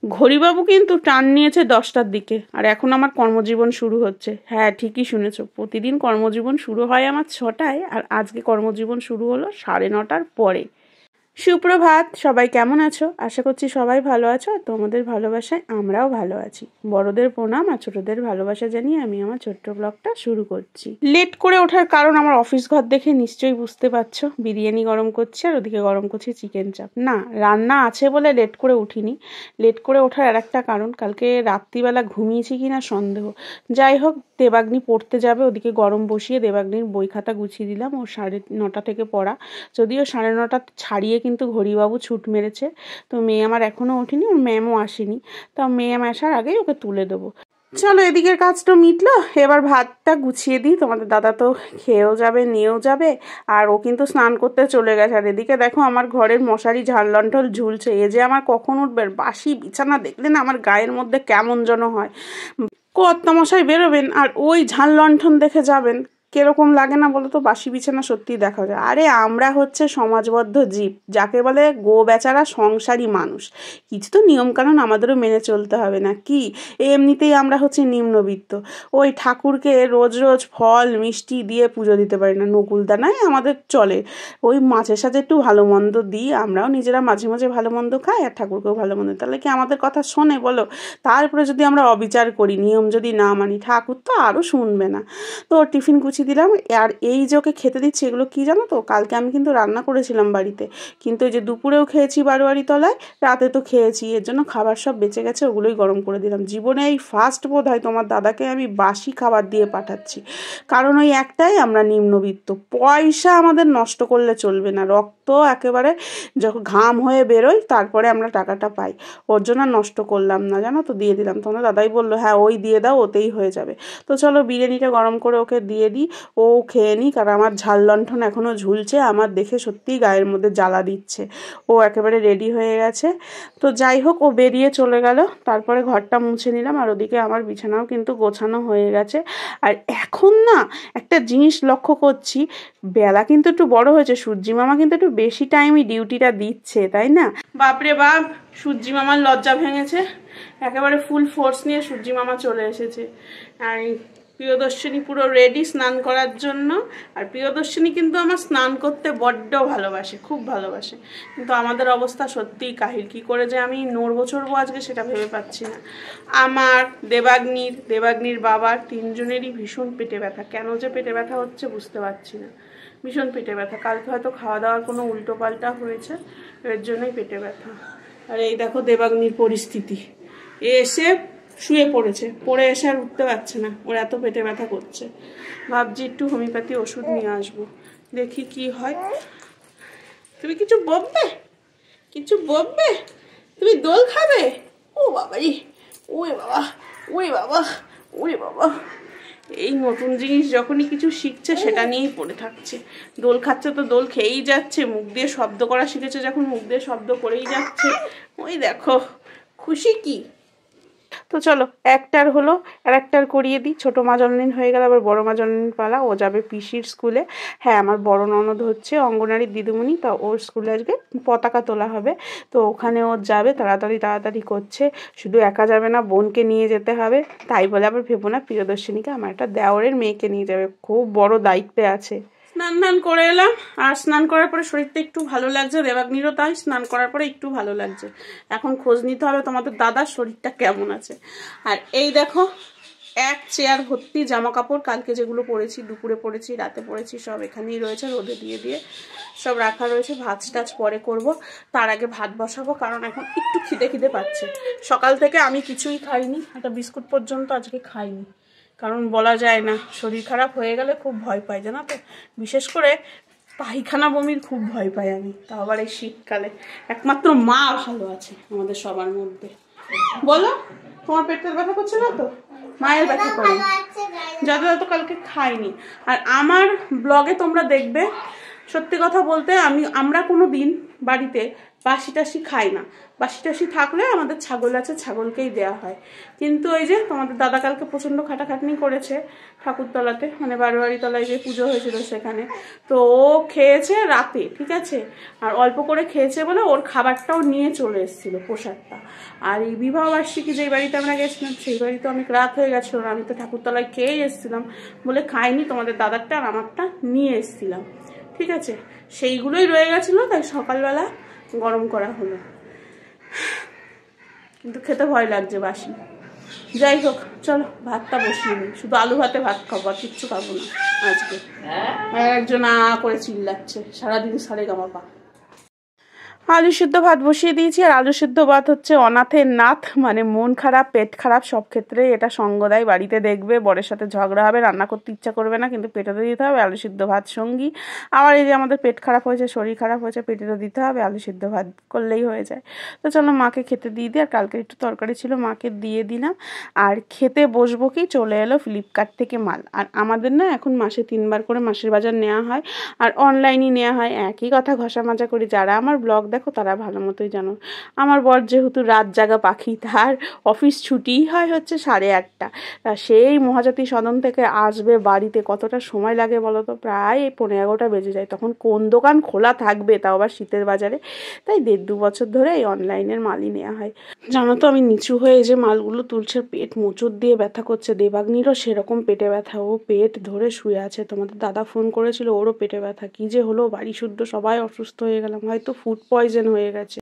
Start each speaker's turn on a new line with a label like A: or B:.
A: ঘড়িবাবু কিন্তু টান নিয়েছে 10টার দিকে, আর এখন আমার কর্মজীবন শুরু হচ্ছে। হ্যাঁ, ঠিকই শুনেছ, প্রতিদিন কর্মজীবন শুরু হয় আমার 6টায়, আর আজকে কর্মজীবন শুরু হলো 9:30 পরে। সুপ্রভাত, সবাই কেমন আছো? আশা করছি সবাই ভালো আছো, আর তোমাদের ভালোবাসায় আমরাও ভালো আছি। বড়দের প্রণাম আর ছোটদের ভালোবাসা জানিয়ে আমি আমার ছোট্ট ব্লগটা শুরু করছি। লেট করে ওঠার কারণ আমার অফিস ঘর দেখে নিশ্চয়ই বুঝতে পারছো। বিরিয়ানি গরম করছি আর ওদিকে গরম করছি চিকেন চাপ। না, রান্না আছে বলে লেট করে উঠিনি। লেট করে ওঠার আর একটা কারণ, কালকে রাত্রিবেলা ঘুমিয়েছি কিনা সন্দেহ। যাই হোক, দেবাগ্নি পড়তে যাবে, ওদিকে গরম বসিয়ে দেবাগ্নির বই খাতা গুছিয়ে দিলাম। ও 9:30 থেকে পড়া, যদিও 9:30 ছাড়িয়ে কিন্তু ঘড়িবাবু ছুট মেরেছে। তো মেয়ে আমার এখনও ওঠেনি, ওর ম্যামও আসেনি। তা মেয়ে আসার আগেই ওকে তুলে দেবো। চলো, এদিকের কাজ তো মিটলো, এবার ভাতটা গুছিয়ে দিই। তোমাদের দাদা তো খেয়েও যাবে, নিয়েও যাবে, আর ও কিন্তু স্নান করতে চলে গেছে। আর এদিকে দেখো আমার ঘরের মশারি ঝাড়লণ্ঠল ঝুলছে। এ যে আমার কখন উঠবে, বাসি বিছানা দেখলে না আমার গায়ের মধ্যে কেমন যেন হয়। কর্তামশাই বেরোবেন আর ওই ঝাল লণ্ঠন দেখে যাবেন, কিরকম লাগে না বলো তো? বাসি বিছানা সত্যিই দেখা যায়। আরে আমরা হচ্ছে সমাজবদ্ধ জীব, যাকে বলে গো বেচারা সংসারী মানুষ। কিছু তো নিয়মকানুন আমাদেরও মেনে চলতে হবে না কি? এমনিতেই আমরা হচ্ছে নিম্নবিত্ত। ওই ঠাকুরকে রোজ রোজ ফল মিষ্টি দিয়ে পুজো দিতে পারি না, নকুলদানায় আমাদের চলে। ওই মাঝে সাঝে একটু ভালো মন্দ দিই, আমরাও নিজেরা মাঝে মাঝে ভালো মন্দ খাই, আর ঠাকুরকেও ভালো মন্দ। তাহলে কি আমাদের কথা শোনে বলো? তারপরে যদি আমরা অবিচার করি, নিয়ম যদি না মানি, ঠাকুর তো আরও শুনবে না। তো টিফিন গুছিয়ে দিলাম। আর এই যে ওকে খেতে দিচ্ছি, এগুলো কি জানো তো? কালকে আমি কিন্তু রান্না করেছিলাম বাড়িতে, কিন্তু এই যে দুপুরেও খেয়েছি বারোয়ারি তলায়, রাতে তো খেয়েছি, এর জন্য খাবার সব বেঁচে গেছে, ওগুলোই গরম করে দিলাম। জীবনে এই ফার্স্ট বোধ হয় তোমার দাদাকে আমি বাসি খাবার দিয়ে পাঠাচ্ছি। কারণ ওই একটাই, আমরা নিম্নবিত্ত, পয়সা আমাদের নষ্ট করলে চলবে না। রক্ত একেবারে যখন ঘাম হয়ে বেরোয় তারপরে আমরা টাকাটা পাই, ওর জন্য নষ্ট করলাম না, জানো তো, দিয়ে দিলাম। তোমার দাদাই বললো হ্যাঁ ওই দিয়ে দাও, ওতেই হয়ে যাবে। তো চলো বিরিয়ানিটা গরম করে ওকে দিয়ে দিই, ও খেয়ে নিই। কারণ আমার ঝাল লণ্ঠন এখনও ঝুলছে, আমার দেখে সত্যিই গায়ের মধ্যে জ্বালা দিচ্ছে। ও একেবারে রেডি হয়ে গেছে। তো যাই হোক, ও বেরিয়ে চলে গেল, তারপরে ঘরটা মুছে নিলাম। আর ওদিকে আমার বিছানাও কিন্তু গোছানো হয়ে গেছে। আর এখন না একটা জিনিস লক্ষ্য করছি, বেলা কিন্তু একটু বড় হয়েছে, সূর্যি মামা কিন্তু একটু বেশি টাইমই ডিউটিটা দিচ্ছে, তাই না? বাপরে বাপ, সূর্যি মামার লজ্জা ভেঙেছে, একেবারে ফুল ফোর্স নিয়ে সূর্যি মামা চলে এসেছে। আর প্রিয়দর্শিনী পুরো রেডি স্নান করার জন্য। আর প্রিয়দর্শিনী কিন্তু আমার স্নান করতে বড্ড ভালোবাসে, খুব ভালোবাসে, কিন্তু আমাদের অবস্থা সত্যিই কাহিল। কী করে যে আমি নড়বো চড়বো আজকে সেটা ভেবে পাচ্ছি না। আমার, দেবাগ্নির বাবার, তিনজনেরই ভীষণ পেটে ব্যথা। কেন যে পেটে ব্যথা হচ্ছে বুঝতে পারছি না, ভীষণ পেটে ব্যথা। কালকে হয়তো খাওয়া দাওয়ার কোনো উল্টো পাল্টা হয়েছে, এর জন্যই পেটে ব্যথা। আর এই দেখো দেবাগ্নির পরিস্থিতি, এসে শুয়ে পড়েছে, পড়ে এসে আর উঠতে পারছে না, ওর এত পেটে ব্যথা করছে। ভাবছি একটু হোমিওপ্যাথি ওষুধ নিয়ে আসবো, দেখি কি হয়। তুমি কিছু বকবে? কিছু বকবে? তুমি দোল খাবে? ও বাবাই, ওরে বাবা, ওরে বাবা, ওরে বাবা। এই নতুন জিনিস যখনই কিছু শিখছে সেটা নিয়েই পড়ে থাকছে। দোল খাচ্ছে তো দোল খেয়েই যাচ্ছে, মুখ দিয়ে শব্দ করা শিখেছে যখন মুখ দিয়ে শব্দ করেই যাচ্ছে। ওই দেখো, খুশি কি? তো চলো, একটার হলো আর একটার করিয়ে দিই। ছোটো মা জন্মদিন হয়ে গেল, আবার বড়ো মা জন্মদিন পালা। ও যাবে পিসির স্কুলে। হ্যাঁ, আমার বড় ননদ হচ্ছে অঙ্গনারীর দিদিমণি, তা ওর স্কুলে আজকে পতাকা তোলা হবে। তো ওখানে ও যাবে, তাড়াতাড়ি করছে। শুধু একা যাবে না, বোনকে নিয়ে যেতে হবে। তাই বলে আবার ভেবো না প্রিয়দর্শিনীকে, আমার একটা দেওরের মেয়েকে নিয়ে যাবে, খুব বড় দায়িত্বে আছে। স্নান করে এলাম, আর স্নান করার পরে শরীরটা একটু ভালো লাগছে, দেবাগ্নিরও তাই, স্নান করার পরে একটু ভালো লাগছে। এখন খোঁজ নিতে হবে তোমাদের দাদার শরীরটা কেমন আছে। আর এই দেখো, এক চেয়ার ভর্তি জামা কাপড়, কালকে যেগুলো পরেছি, দুপুরে পরেছি, রাতে পরেছি, সব এখানেই রয়েছে, রোদে দিয়ে সব রাখা রয়েছে। ভাত টাজ পরে করব, তার আগে ভাত বসাবো, কারণ এখন একটু খিদে পাচ্ছে। সকাল থেকে আমি কিছুই খাইনি, একটা বিস্কুট পর্যন্ত আজকে খাইনি, কারণ বলা যায় না, শরীর খারাপ হয়ে গেলে খুব ভয় পাই, জানো তো। বিশেষ করে পায়খানা বমির খুব ভয় পাই আমি, তাও আবার এই শীতকালে। একমাত্র মা ভালো আছে আমাদের সবার মধ্যে। বলো, তোমার পেটের ব্যথা করছে না তো? মায়ের ব্যথা করে, যত কালকে খাইনি। আর আমার ব্লগে তোমরা দেখবে, সত্যি কথা বলতে আমরা কোনো দিন বাড়িতে বাসি টাসি খাই না, বাসি টাসি থাকলে আমাদের ছাগল আছে, ছাগলকেই দেওয়া হয়। কিন্তু ওই যে তোমাদের দাদা কালকে প্রচণ্ড খাটাখাটনি করেছে ঠাকুরতলাতে, মানে বারোয়ারি তলায় যে পুজো হয়েছিল সেখানে, তো ও খেয়েছে রাতে, ঠিক আছে, আর অল্প করে খেয়েছে বলে ওর খাবারটাও নিয়ে চলে এসেছিলো, প্রসাদটা। আর এই বিবাহবার্ষিকী যেই বাড়িতে আমরা গেছিলাম সেই বাড়িতে অনেক রাত হয়ে গেছিলো, আমি তো ঠাকুরতলায় খেয়েই এসেছিলাম বলে খাইনি, তোমাদের দাদারটা আর আমারটা নিয়ে এসেছিলাম, ঠিক আছে, সেইগুলোই রয়ে গেছিলো, তাই সকালবেলা গরম করা হলো, কিন্তু খেতে ভয় লাগছে বাসি। যাই হোক, চলো ভাতটা বসিয়ে নিই, শুধু আলু ভাতে ভাত খাবো, আর কিচ্ছু খাবো না আজকে। একজন করে চিল্লাচ্ছে সারাদিন সারেগামাপা। আলু সিদ্ধ ভাত বসিয়ে দিয়েছি, আর আলু সিদ্ধ ভাত হচ্ছে অনাথের নাথ, মানে মন খারাপ পেট খারাপ সব ক্ষেত্রেই এটা সঙ্গ দেয়। বাড়িতে দেখবে বরের সাথে ঝগড়া হবে, রান্না করতে ইচ্ছা করবে না, কিন্তু পেটে তো দিতে হবে আলু সিদ্ধ ভাত সঙ্গী। আবার এই যে আমাদের পেট খারাপ হয়েছে, শরীর খারাপ হয়েছে, পেটে তো দিতে হবে, আলু সিদ্ধ ভাত করলেই হয়ে যায়। তো চলো মাকে খেতে দিয়ে দিই, আর কালকে একটু তরকারি ছিল মাকে দিয়ে দিলাম, আর খেতে বসবো কি চলে এলো ফ্লিপকার্ট থেকে মাল। আর আমাদের না এখন মাসে 3বার করে মাসের বাজার নেওয়া হয়, আর অনলাইনই নেওয়া হয়, একই কথা ঘষা মাজা করি। যারা আমার ব্লগ দেখো তারা ভালো মতোই জানো, আমার বর যেহেতু রাত জাগা পাখি, তার অফিস ছুটিই হয় হচ্ছে 8:30, তা সেই মহাজাতি সদন থেকে আসবে বাড়িতে কতটা সময় লাগে বলো তো, প্রায় 11:30 বেজে যায়। তখন কোন দোকান খোলা থাকবে, তাও আবার শীতের বাজারে। তাই 1.5-2 বছর ধরে এই অনলাইনের মালই নেওয়া হয়। জানো তো আমি নিচু হয়ে যে মালগুলো তুলছে, পেট মোচড় দিয়ে ব্যথা করছে, দেবাগ্নিরও সেরকম পেটে ব্যথা, ও পেট ধরে শুয়ে আছে। তোমাদের দাদা ফোন করেছিল, ওরও পেটে ব্যথা, কি যে হলো বাড়ি শুদ্ধ সবাই অসুস্থ হয়ে গেলাম, হয়তো ফুড পয়জন হয়ে গেছে।